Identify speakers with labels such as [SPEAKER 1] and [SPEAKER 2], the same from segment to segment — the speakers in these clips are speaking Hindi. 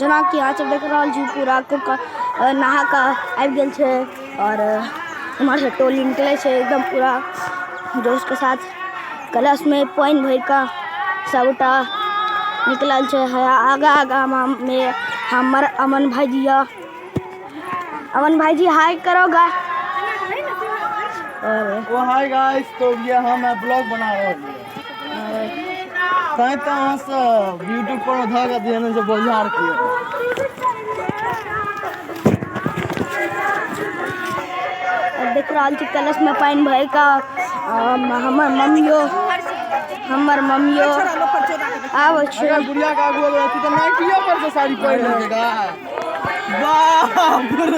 [SPEAKER 1] जना कि यहाँ से देख रहा छी पूरा नहा का आबि गेल छे और हमारे से टोली निकले छे एकदम पूरा जोश के साथ। कलश में पानी भर का सबटा निकलल छे। आगा आगा में हमर अमन भाईजी हाय करोगा।
[SPEAKER 2] ओ हाय गाइस, तो ये हम ब्लॉग बना रहे हैं। तो वहाँ से यूट्यूब पर धागा दिए जो बाजार किए
[SPEAKER 1] देख रहा छी कलश में पानी भर का हमर मम्मियो आवे छे।
[SPEAKER 2] गुड़िया का आगू रहती तो नाइटिया पर से साड़ी पहन लेगा। बाप रे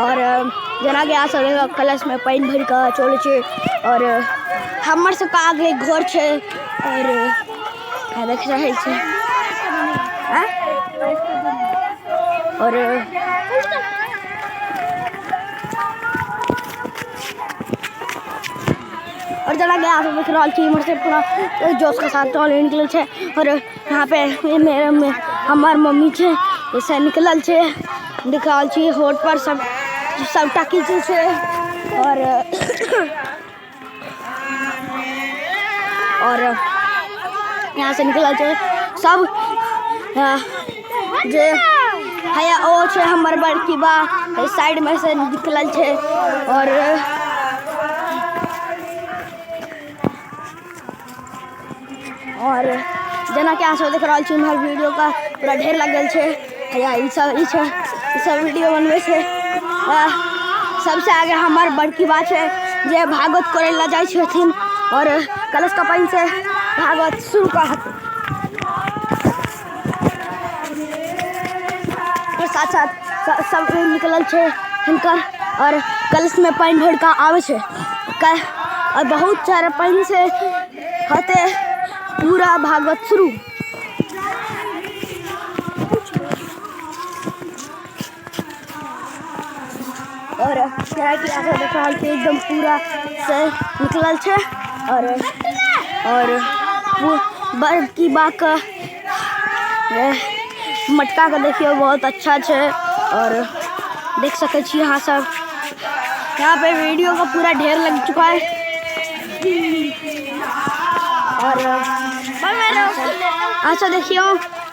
[SPEAKER 1] और जना के आस कलश में पानी भर का चले छे और हमर सब का आगे घर छे और देख रहे छे और जना के आस देख रहा छी हमर से पूरा जोश के साथ टोली निकल छे और यहाँ पे मेरे हमार मम्मी छे ऐसे निकलल छे दिखाल छी होठ पर सबटा किछु छे और यहाँ से निकलल छे सब जे हया ओ छे हमर बड़की बा साइड में से निकलल छे और जना के आंसू देख रहा छी हमार वीडियो का पूरा ढेर लगल छे। हया ई सब वीडियो बनवे से सबसे आगे हमार बड़की बा छे जे भागवत करे ला जाय छथिन और कलश का पानी से भागवत शुरू करत और साथ साथ सब निकलल छे हिनकर और कलश में पानी भर का आवे छे और बहुत सारा पानी से होते पूरा भागवत शुरू। और क्या कि आगे देख रहा छे एकदम पूरा से निकलल छे और वो बड़की बा का मटका का देखियो बहुत अच्छा छे और देख सके छी यहाँ सब यहाँ पे वीडियो का पूरा ढेर लग चुका है और अच्छा देखियो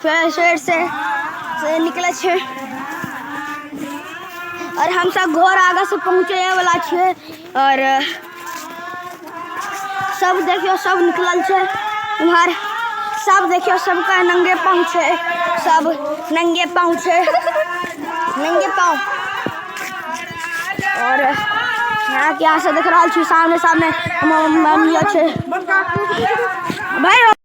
[SPEAKER 1] फिर से निकले छे और हम सब घर आगे से पहुँचे वाला छे और सब देखियो सब निकलल छे उम्हर सब देखियो सबका नंगे पाँव छे सब नंगे पाँव और यहाँ के यहाँ से देख रहा छी सामने मम्मी छे भाई।